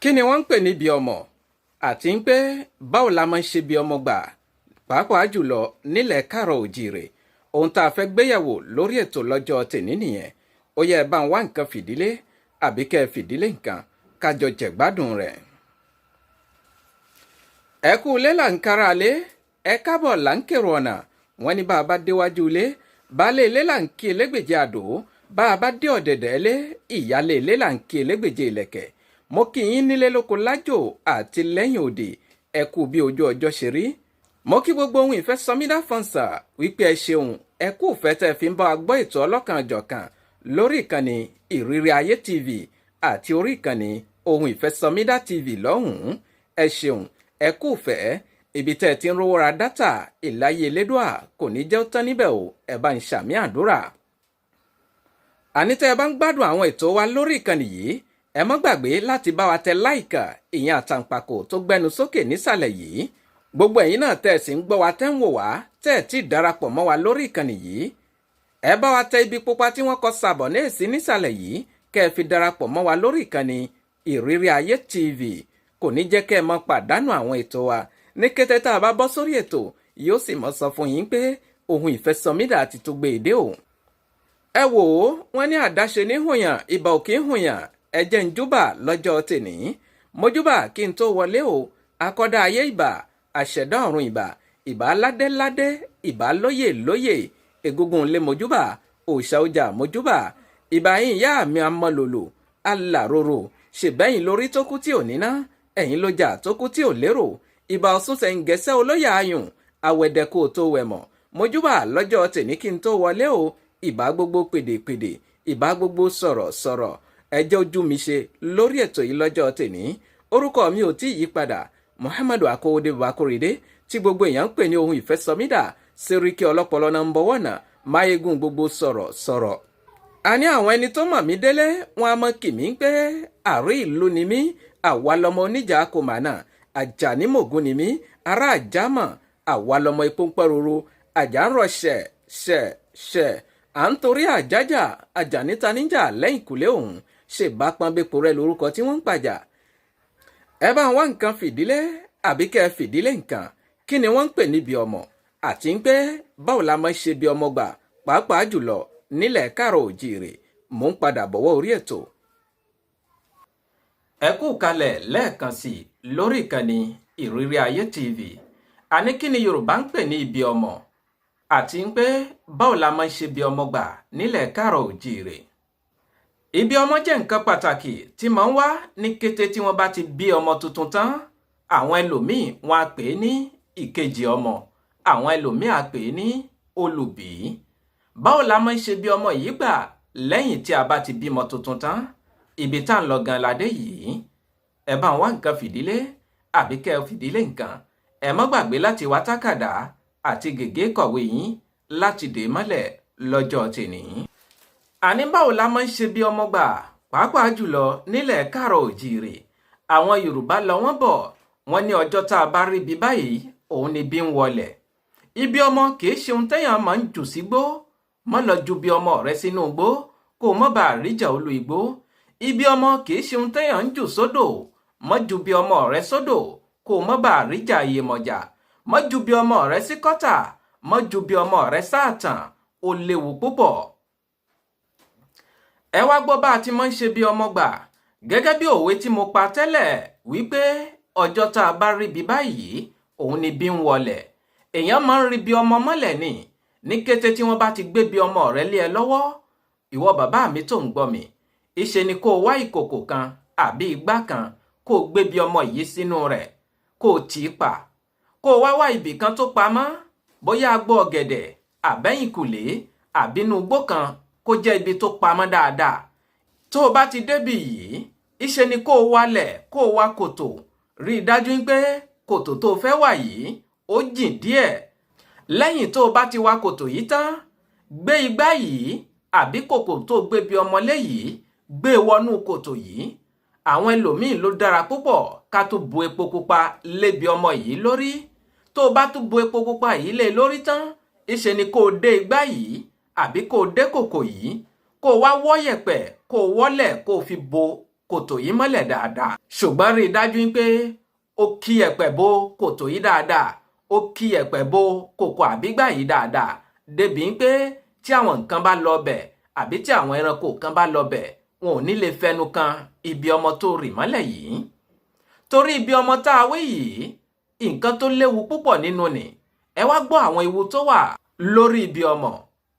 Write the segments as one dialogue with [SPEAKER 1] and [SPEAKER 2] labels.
[SPEAKER 1] Kí ni wọ́n ń pè ní bí ọmọ àti ń pé báwo la máa ń ṣe bí ọmọ gbà pàápàá jùlọ nílẹ̀ káàrọ̀ òjìrè? Ohun tá a fẹ́ gbéyẹ̀wò lórí ètò lọ́jọ́ tèní nìyẹn. Ó yẹ ẹ bá ń wá nǹkan fìdílé àbí kẹ́ ẹ fìdílé nǹkan kájọ jẹ̀gbádùn rẹ̀. Ẹ kú ilé là ń kára lé, ẹ káàbọ̀ là ń kèrò ọ̀nà. Wọ́n ní bá a bá déwájú ilé, baálé ilé là ń kí elégbèje àdó, bá a bá dé ọ̀dẹ̀dẹ̀ ilé, ìyálé ilé là ń kí elégbèje ìlẹ̀kẹ̀. Mo kí yín nílé lóko lájò àti lẹ́yìn òde, ẹ kú bí ojú ọjọ́ ṣe rí. Mo kí gbogbo ohun ìfẹ́ SOMIDA fọ́nsà wípé ẹ ṣeun, ẹ kú ìfẹ́ tẹ́ fi ń bá wa gbọ́ ètò ọlọ́kan-ò-jọ̀kan lórí ìkànnì ìrírí ayé TV àti orí ìkànnì ohun ìfẹ́ SOMIDA TV lọ́hùn-ún. Ẹ ṣeun, ẹ kú ìfẹ́. Ibi tẹ́ ti ń rówó ra dátà ìláyé elédùà kò ní jẹ́ ó tán níbẹ̀ o, ẹ bá ń ṣàmì àdúrà. Àní tẹ́ ẹ bá ń gbádùn àwọn ètò wa lórí ìkànnì yìí, ẹ má gbàgbé láti bá wa tẹ láìkà ìyẹn àtàǹpàkò tó gbẹnu sókè nísàlẹ̀ yìí. Gbogbo ẹ̀yin náà tẹ́ ẹ sì ń gbọ́ wa tẹ́ ń wò wá tẹ́ ẹ ti darapọ̀ mọ́ wa lórí ìkànnì yìí. Ẹ bá wa tẹ ibi pupa tí wọ́n kọ sàbọ̀ ní èsì nísàlẹ̀ yìí kẹ́ ẹ fi darapọ̀ mọ́ wa lórí ìkànnì ìrírí ayé TV. Kò ní jẹ́ kẹ́ ẹ mọ pàdánù àwọn ètò wa. Ní kété tá a bá bọ́ sórí ètò yóò sì mọ́ sọ fún yín pé ohun ìfẹ́ SOMIDA ti tó gbé èdè o. Ẹ wò ó, wọ́n ní àdáṣe ní hùyàn ìbà òkè hùyàn. Ẹ jẹ́ ń júbà lọ́jọ́ tèní. Mo júbà kí n tó wọlé o. Akọ́dá ayé ìbà, àṣẹ̀dá ọ̀run ìbà, ìbà ládéládé, ìbà lóyè lóyè. Egungun lé mojúbà, òòṣà ọjà mojúbà. Ìbà yín ìyá mi amọ̀lòlò, alàròrò, ṣèbẹ́yìn lórí tó kú tí ò níná, ẹ̀yin ló jà tó kú tí ò lérò. Ìbà ọ̀sùn sẹ̀ǹgẹ̀sẹ̀ olóyè ayùn, àwẹ̀dẹ̀ kò tó wẹ̀mọ̀. Mojúbà lọ́jọ́ tèní kí n tó wọlé o. Ìbà gbogbo pèdèpèdè, ìbà gbogbo sọ̀rọ̀sọ̀rọ̀. Ẹ jẹ́ ojú mi ṣe lórí ètò yìí lọ́jọ́ tèní. Orúkọ mi ò tí yí padà, Muhammadu Akówódé Bakorede, tí gbogbo èèyàn ń pè ní ohun ìfẹ́ SOMIDA, Sẹ́ríkì ọlọ́pọlọ number 1, máyégún gbogbo sọ̀rọ̀sọ̀rọ̀. A ní àwọn ẹni tó mọ̀ mí délé, wọn a mọ̀ kì mí pé àrí ìlú ni mí, àwa lọmọ oníjà kòmánà, àjànímògún ni mí, ará àjámọ̀, àwa lọmọ epo ń pẹ́roro, àjà ń rọ̀ ṣẹ̀. À ń torí àjájà, àjàníta níjà lẹ́yìn kùlé òun, ṣe bá pọ́nbépo rẹ lórúkọ tí wọ́n ń pàjà. Ẹ bá wá nǹkan fìdílé àbí kẹ́ ẹ fìdílé nǹkan. Kí ni wọ́n ń pè níbi ọmọ àti ń pé báwo la máa ń ṣe bí ọmọ gbà pàápàá jùlọ nílẹ̀ káàrọ̀ òjìrè? Mò ń padà bọ̀wọ́ orí ètò. Ẹ kú kalẹ̀ lẹ́ẹ̀kan sí lórí ìkànnì ìrírí ayé TV. Àní kí ni Yorùbá ń pè ní ibi ọmọ àti ń pé báwo la máa ń ṣe bí ọmọ gbà nílẹ̀ káàrọ̀ òjìrè? Ibi ọmọ jẹ́ nǹkan pàtàkì tí máa ń wá ní kété tí wọ́n bá ti bí ọmọ tuntun tán. Àwọn ẹlòmíì wọ́n á pè é ní ìkejì ọmọ, àwọn ẹlòmíì á pè é ní olùbí. Báwo la máa ń ṣe bí ọmọ yìí gbà lẹ́yìn tí a bá ti bímọ tuntun tán? Ibi tá ń lọ gan ládé yìí. Ẹ bá ń wá nǹkan fìdílé àbí kẹ́ ẹ fìdílé nǹkan. Ẹ má gbàgbé láti wá tákàdá àti gègé kọ̀wé yín láti dè mọ́lẹ̀ lọ́jọ́ tèní. Àní báwo la máa ń ṣe bí ọmọ gbà pàápàá jùlọ nílẹ̀ káàrọ̀ òjìrè? Àwọn Yorùbá lọ wọ́n bọ̀, wọ́n ní ọjọ́ tá a bá rí bí báyìí òun ni bí ń wọlẹ̀. Ibi ọmọ kìí ṣe ohun téèyàn máa ń jù sígbó. Má lọ ju bí ọmọ rẹ sínú igbó kó o má bàa ríjà olú igbó. Ibi ọmọ kìí ṣe ohun téèyàn ń jù sódò. Má ju bí ọmọ rẹ sódò kó o má bàa ríjà iyemọ̀jà. Má ju bí ọmọ rẹ sí kọ́tà, má ju bí ọmọ rẹ sáàtàn, ó léwu púpọ̀. Ẹ wá gbọ́ bá a ti máa ń ṣe bí ọmọ gbà. Gẹ́gẹ́ bí òwe tí mo pa tẹ́lẹ̀ wípé ọjọ́ tá a bá rí bí báyìí òun ni bí ń wọlẹ̀. Èèyàn máa ń rí bí ọmọ mọ́lẹ̀ ni. Ní kété tí wọ́n bá ti gbé bí ọmọ rẹ lé ẹ lọ́wọ́, ìwọ bàbá mi tó ń gbọ́ mi, ìṣe ni kó o wá ìkòkò kan àbí igbá kan kó o gbé bí ọmọ yìí sínú rẹ̀, kó o tì í pa, kó o wá ibì kan tó pamọ́, bóyá agbó ọ̀gẹ̀dẹ̀ àbẹ́yìnkùlé àbínú igbó kan kó jẹ́ ibi tó pamọ́ dáadáa. Tó o bá ti débì yìí, ìṣe ni kó o wálẹ̀, kó o wá kòtò. Rí i dájú pé kòtò tó o fẹ́ wà yìí ó jìn díẹ̀. Lẹ́yìn tó o bá ti wá kòtò yìí tán, gbé igbá yìí àbí kòkò tó gbé bí ọmọlé yìí, gbé wọnú kòtò yìí. Àwọn ẹlòmíì ló dára púpọ̀ ká tó bu epo pupa lé bí ọmọ yìí lórí. Tó o bá tún bu epo pupa yìí lé lórí tán, ìṣe ni kó o dé igbá yìí àbí kó o dé kòkò yìí, kó o wá wọ́ yẹ̀pẹ̀, kó o wọ́lẹ̀ kó o fi bo kòtò yìí mọ́lẹ̀ dáadáa. Ṣùgbọ́n rí i dájú pé ó kí ẹ̀pẹ̀ bo kòtò yìí dáadáa, ó kí ẹ̀pẹ̀ bo kòkò àbígbà yìí dáadáa, débi pé tí àwọn nǹkan bá lọ bẹ̀ àbí tí àwọn ẹranko kan bá lọ bẹ̀, wọn ò ní lè fẹnu kan ibi ọmọ tó rì mọ́lẹ̀ yìí. Torí ibi ọmọ tá a wí yìí, nǹkan tó léwu púpọ̀ nínú ni. Ẹ wá gbọ́ àwọn ewu tó wà lórí ibi ọmọ.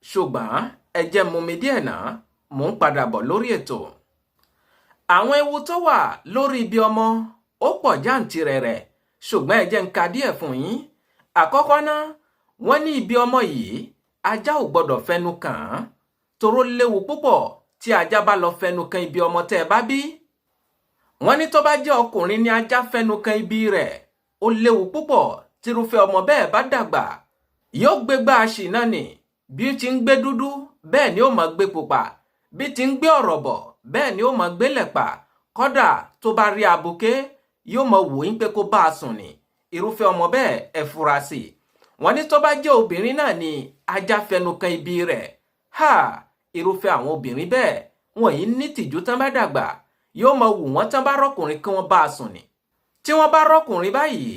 [SPEAKER 1] Ṣùgbọ́n ẹ jẹ́ mú mi díẹ̀ náà, mò ń padà bọ̀ lórí ètò. Àwọn ewu tó wà lórí ibi ọmọ ó pọ̀ jàǹtìrẹrẹ, ṣùgbọ́n ẹ jẹ́ n ka díẹ̀ fún yín. Àkọ́kọ́ náà, wọ́n ní ibi ọmọ yìí ajá ò gbọ́dọ̀ fẹnu kàn án, toró léwu púpọ̀ tí ajá bá lọ fẹnu kan ibi ọmọ tẹ́ ẹ bá bí. Wọ́n ní tó bá jẹ́ ọkùnrin ni ajá fẹnu kan ibi rẹ̀, ó léwu púpọ̀ tírúfẹ́ ọmọ bẹ́ẹ̀ bá dàgbà. Yóò gbégbá aṣìná ni, bí ó ti ń gbé dúdú bẹ́ẹ̀ ni ó máa gbé pupa, bí ti ń gbé ọ̀rọ̀ bọ̀ bẹ́ẹ̀ ni ó máa gbé lẹ̀pà. Kódà tó bá rí abuké yóò máa wò yín pé kó bá a sùn ni. Irúfẹ́ ọmọ bẹ́ẹ̀ ẹ fura sí i. Wọ́n ní tó bá jẹ́ obìnrin náà ni ajá fẹnu kan ibi rẹ̀, irúfẹ́ àwọn obìnrin bẹ́ẹ̀ wọ́n yìí ní tìjú tán bá dàgbà, yóò máa wù wọ́n tán bá rọ́kùnrin kí wọ́n bá a sùn ni. Tí wọ́n bá rọ́kùnrin báyìí,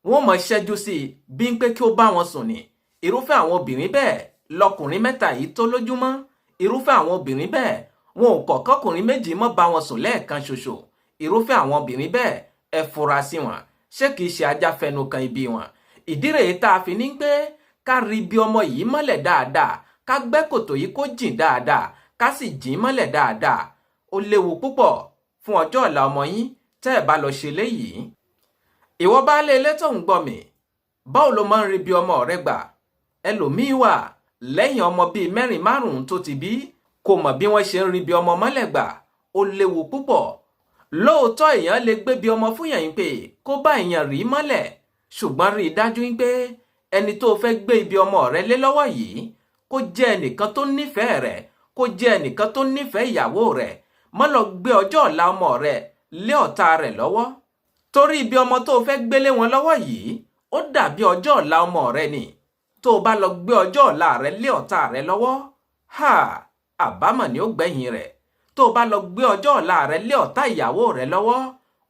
[SPEAKER 1] wọ́n máa ṣẹ́jú sí i bí ń pé kí ó bá wọn sùn ni. Irúfẹ́ àwọn obìnrin bẹ́ẹ̀ lọkùnrin mẹ́ta yìí tó lójúmọ́. Irúfẹ́ àwọn obìnrin bẹ́ẹ̀ wọn ò kọ̀ kọ́kùnrin méjì mọ́ bá wọn sùn lẹ́ẹ̀kan ṣoṣo. Irúfẹ́ àwọn obìnrin bẹ́ẹ̀ ẹ fura sí wọn, ṣé kìí ṣe ajá fẹnu kan ibi wọn. Ìdí rèé tá a fi ní pé ká rí ibi ọmọ yìí mọ́lẹ̀ dáadáa, ká gbẹ́ kòtò yìí kó jìn dáadáa, ká sì jìn mọ́lẹ̀ dáadáa. Ó léwu púpọ̀ fún ọjọ́ ọ̀la ọmọ yín tẹ́ ẹ bá lọ ṣe léyìí. Ìwọ baálé ilé tó ń gbọ́ mi, báwo ló máa ń rí ibi ọmọ rẹ gbà? Ẹlòmíì wà lẹ́yìn ọmọ bíi 4-5 tó ti bí, kò mọ̀ bí wọ́n ṣe ń rí ibi ọmọ mọ́lẹ̀ gbà. Ó léwu púpọ̀. Lóòótọ́ èèyàn lè gbé ibi ọmọ fún yàn pé kó bá èèyàn rí mọ́lẹ̀, ṣùgbọ́n rí i dájú pé ẹni tó fẹ́ gbé ibi ọmọ rẹ lé lọ́wọ́ yìí kó jẹ́ ẹnìkan tó nífẹ̀ẹ́ rẹ̀, kó jẹ́ ẹnìkan tó nífẹ̀ẹ́ ìyàwó rẹ̀. Má lọ gbé ọjọ́ ọ̀la ọmọ rẹ lé ọ̀tá rẹ̀ lọ́wọ́. Torí ibi ọmọ tó fẹ́ gbélé wọn lọ́wọ́ yìí ó dàbí ọjọ́ ọ̀la ọmọ rẹ ni. Tó bá lọ gbé ọjọ́ ọ̀la rẹ lé ọ̀tá rẹ lọ́wọ́, àbámọ̀ ni ó gbẹ̀yìn rẹ̀. Tó bá lọ gbé ọjọ́ ọ̀la rẹ lé ọ̀tá ìyàwó rẹ lọ́wọ́,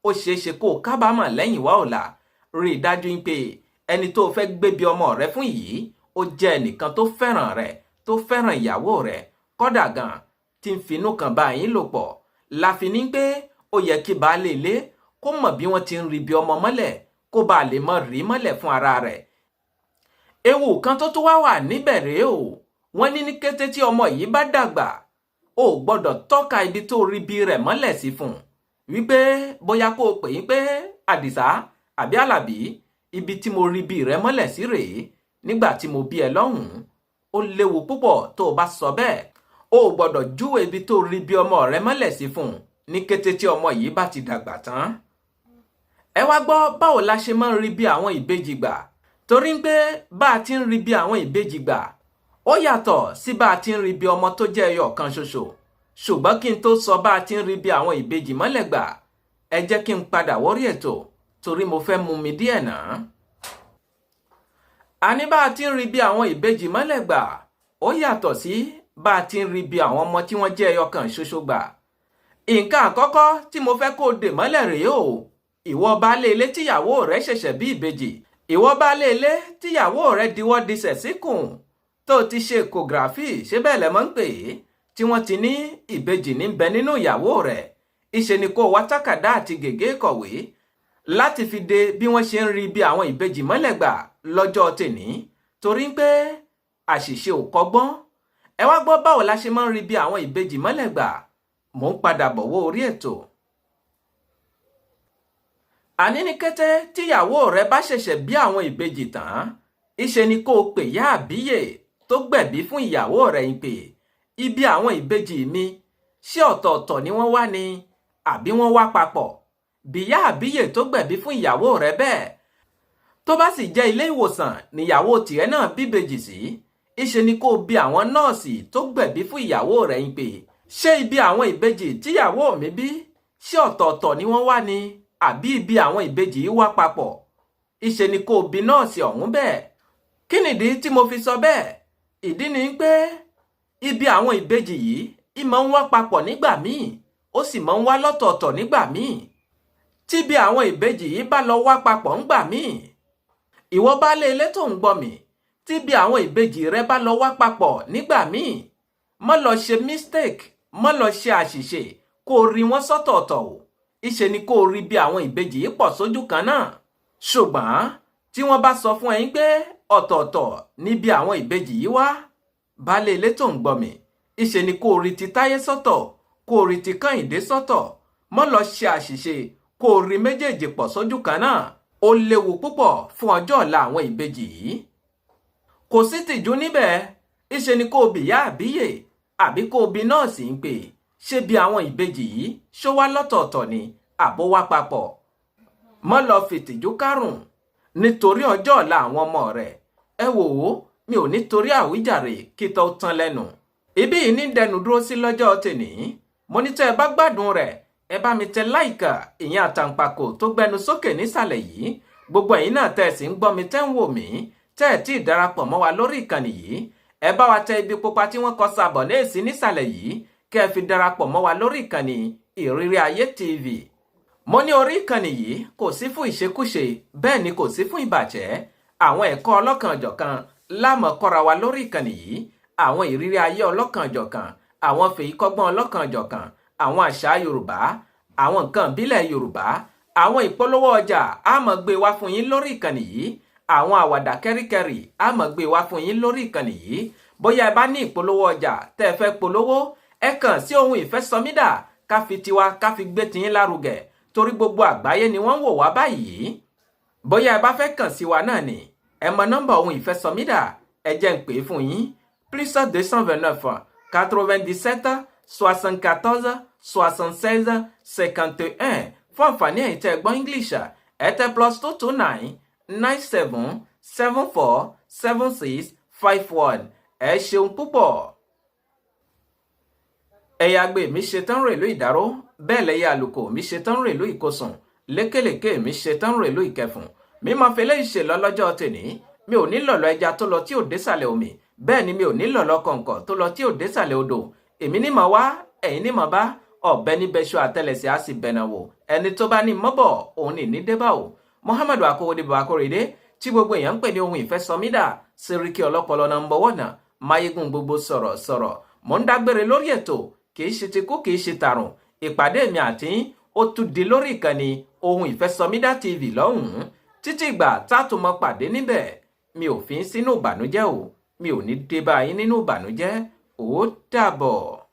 [SPEAKER 1] ó ṣeéṣe kó kábàámọ̀ lẹ́yìn wá ọ̀la. Rí i dájú pé ẹni tó fẹ́ gbébi ọmọ rẹ fún yìí ó jẹ́ ẹnìkan tó fẹ́ràn rẹ̀, tó fẹ́ràn ìyàwó rẹ̀, kódà gan tí ń finú kan bá yín lò pọ̀. La fi ní pé ó yẹ kí baálé ilé kó mọ̀ bí wọ́n ti ń rí ibi ọmọ mọ́lẹ̀, kó bá lè mọ̀ rí mọ́lẹ̀ fún ara rẹ̀. Ewu kan tó wá wà níbẹ̀ rèé o. Wọ́n ní kété tí ọmọ yìí bá dàgbà, ó gbọ́dọ̀ tọ́ka ibi tó rí ibi rẹ̀ mọ́lẹ̀ sí fún un. Wípé bóyá kó o pè yín pé Àdìsá àbí Àlàbí, ibi tí mo rí ibi rẹ̀ mọ́lẹ̀ sí rèé nígbà tí mo bí ẹ lọ́hùn-ún. Ó léwu púpọ̀ tó o bá sọ bẹ́ẹ̀. Ó gbọ́dọ̀ júwe ibi tó rí ibi ọmọ rẹ̀ mọ́lẹ̀ sí fún un ní kété tí ọmọ yìí bá ti dàgbà tán. Ẹ wá gbọ́ báwo la ṣe máa ń rí bí àwọn ìbejì gbà. Torí pé bá a ti ń rí bí àwọn ìbejì gbà, ó yàtọ̀ sí bá a ti ń rí bí ọmọ tó jẹ́ ẹyọ kan ṣoṣo. Ṣùgbọ́n kí n tó sọ bá a ti ń rí bí àwọn ìbejì mọ́lẹ̀ gbà, ẹ jẹ́ kí n padà wórí ètò torí mo fẹ́ mú mi díẹ̀ náà. Àní bá a ti ń rí bí àwọn ìbejì mọ́lẹ̀ gbà, ó yàtọ̀ sí bá a ti ń rí bí àwọn ọmọ tí wọ́n jẹ́ ẹyọ kan ṣoṣo gbà. Nǹkan àkọ́kọ́ tí mo fẹ́ kó o dè mọ́lẹ̀ rèé o. Ìwọ baálé ilé tíyàwó rẹ̀ ṣẹ̀ṣẹ̀ bí ìbejì. Ìwọ baálé ilé tíyàwó rẹ̀ diwọ́ disẹ̀ síkùn tó ti ṣe ecography, ṣé bẹ́ẹ̀ lẹ mọ̀ ń pè é, tí wọ́n ti ní ìbejì ní bẹ nínú ìyàwó rẹ̀. Ìṣe ni kó wá tákàdá àti gègé kọ̀wé láti fi de bí wọ́n ṣe ń rí bí àwọn ìbejì mọ́lẹ̀ gbà lọ́jọ́ tèní, torí pé àṣìṣe ò kọ́gbọ́n. Ẹ wá gbọ́ báwo la ṣe máa ń rí bí àwọn ìbejì mọ́lẹ̀ gbà. Mò ń padà bọ̀ wó orí ètò. Àní ní kété tíyàwó rẹ bá ṣẹ̀ṣẹ̀ bí àwọn ìbejì tán, ìṣe ni kó o pè yá àbíyè tó gbẹ̀bí fún ìyàwó rẹ̀ ń pè, ibi àwọn ìbejì mi ṣé ọ̀tọ̀ọ̀tọ̀ ni wọ́n wá ni àbí wọ́n wá papọ̀? Bí yá àbíyè tó gbẹ̀bí fún ìyàwó rẹ bẹ́ẹ̀. Tó bá sì jẹ́ ilé ìwòsàn níyàwó tìrẹ náà bíbejì sí, ìṣe ni kó o bi àwọn nọ́ọ̀sì tó gbẹ̀bí fún ìyàwó rẹ̀ ń pè, ṣé ibi àwọn ìbejì tíyàwó mi bí ṣé ọ̀tọ̀ọ̀tọ̀ ni wọ́n wá ni àbí ibi àwọn ìbejì yìí wá papọ̀? Ìṣe ni kó o bi nọ́ọ̀sì ọ̀hún bẹ́ẹ̀. Kí nìdí tí mo fi sọ bẹ́ẹ̀? Ìdí ni pé ibi àwọn ìbejì yìí ìmọ̀ ń wá papọ̀ nígbà míì, ó sì máa ń wá lọ́tọ̀ọ̀tọ̀ nígbà míì tí bí àwọn ìbejì yìí bá lọ wá papọ̀ ńgbà míì. Ìwọ baálé ilé tó ń gbọ́ mi, tí bí àwọn ìbejì rẹ bá lọ wá papọ̀ nígbà míì, má lọ ṣe mistake, má lọ ṣe àṣìṣe kó rí wọn sọ́tọ̀ọ̀tọ̀ o. Ìṣe ni kó rí bí àwọn ìbejì yìí pọ̀ sójú kan náà. Ṣùgbọ́n tí wọ́n bá sọ fún ẹ̀yin pé ọ̀tọ̀ọ̀tọ̀ ní bí àwọn ìbejì yìí wá, baálé ilé tó ń gbọ́ mi, ìṣe ni kó rí ti Táyé sọ́tọ̀, kó rí ti Kẹ́hìndé sọ́tọ̀, má lọ ṣe àṣìṣe kó rí méjèèjì pọ̀ sójú kan náà. Ó léwu púpọ̀ fún ọjọ́ ọ̀la àwọn ìbejì yìí. Kò sí tìjú níbẹ̀, ìṣe ni kó bi ìyá àbíyè àbí kó bi nọ́ọ̀sì ń pè ṣé bí àwọn ìbejì yìí ṣó wá lọ́tọ̀ọ̀tọ̀ ni àbó wá papọ̀. Má lọ fìtìjú kárùn nítorí ọjọ́ ọ̀la àwọn ọmọ rẹ̀. Ẹ wò ó, mi ò nítorí àwíjàre kí tó tán lẹ́nu. Ibí yìí ní dẹnu dúró sí lọ́jọ́ tèní. Mo ní tẹ́ ẹ bá gbádùn rẹ̀, ẹ bá mi tẹ láìkà ìyẹn àtàǹpàkò tó gbẹnu sókè nísàlẹ̀ yìí. Gbogbo ẹ̀yin náà tẹ́ ẹ sì ń gbọ́ mi tẹ́ ń wò mí, tẹ́ ẹ tí ì darapọ̀ mọ́ wa lórí ìkànnì yìí, ẹ bá wa tẹ ibi pupa tí wọ́n kọ sabọ̀ léèsì nísàlẹ̀ yìí kẹ́ ẹ fi darapọ̀ mọ́ wa lórí ìkànnì Ìrírí Ayé TV. Mo ní orí ìkànnì yìí kò sí fún ìṣekúṣe, bẹ́ẹ̀ ni kò sí fún ìbàjẹ́. Àwọn ẹ̀kọ́ ọlọ́kanòjọ̀kan láàmọ̀ kọ́ra wa lórí ìkànnì yìí, àwọn ìrírí ayé ọlọ́kanòjọ̀kan, àwọn fèyíkọ́gbọ́n ọlọ́kanòjọ̀kan, àwọn àṣà Yorùbá, àwọn nǹkan ìbílẹ̀ Yorùbá, àwọn ìpolówó ọjà á máa gbé wá fún yín lórí ìkànnì yìí, àwọn àwàdà kẹ́ríkẹ́rì á máa gbé wá fún yín lórí ìkànnì yìí. Bóyá ẹ bá ní ìpolówó ọjà tẹ́ ẹ fẹ́ polówó, ẹ kàn sí Ohun Ìfẹ́ SOMIDA ká fi tiwa ká fi gbé tiyín lárugẹ, torí gbogbo àgbáyé ni wọ́n ń wò wá báyìí. Bóyá ẹ bá fẹ́ kàn sí wa náà ni, ẹ mọ nọ́mbà Ohun Ìfẹ́ SOMIDA, ẹ jẹ́ n pè é fún yín, +229 97 74 76 51. Fún àǹfààní ẹ̀yin tẹ́ gbọ́ English, ẹ tẹ +229 97 74 76 51. Ẹ ṣeun púpọ̀. Ẹ̀yà àgbè mi ṣetán rèlú ìdáró, bẹ́ẹ̀ lẹ́yà àlùkò mi ṣetán rèlú ìkosùn, lékèlékè mi ṣetán rèlú ìkẹfùn. Mi máa fẹ́lẹ́ ìṣe lọ́lọ́jọ́ tèní, mi ò ní lọ̀lọ́ ẹja tó lọ tí ò désàlẹ̀ omi, bẹ́ẹ̀ ni mi ò ní lọ̀lọ́ kọ̀ǹkọ̀ tó lọ tí ò désàlẹ̀ odò. Èmi ní mọ̀ wá, ẹ̀yin ní mọ̀ bá, ọ̀bẹ ní bẹ́ṣọ àtẹlẹsẹ̀ á sì bẹ̀nà wò. Ẹni tó bá ní mọ́bọ̀ òun ní débà o. Muhammadu Akówódé Bàbákóredé tí gbogbo èèyàn ń pè ní Ohun Ìfẹ́ SOMIDA, Sẹ́ríkì ọlọ́pọlọ number 1, máyégún gbogbo sọ̀rọ̀sọ̀rọ̀. Mo ń dágbére lórí ètò, kìí ṣe ti kú kìí ṣe tàrùn. Ìpàdé mi àti ó tún di lórí ìkànnì Ohun Ìfẹ́ SOMIDA TV lọ́hùn-ún. Títí ìgbà tátùn mọ́ pàdé níbẹ̀, mi ò fi ń sínú ìbànújẹ́ o, mi ò ní dé bá yín nínú ìbànújẹ́. Ó dàbọ̀.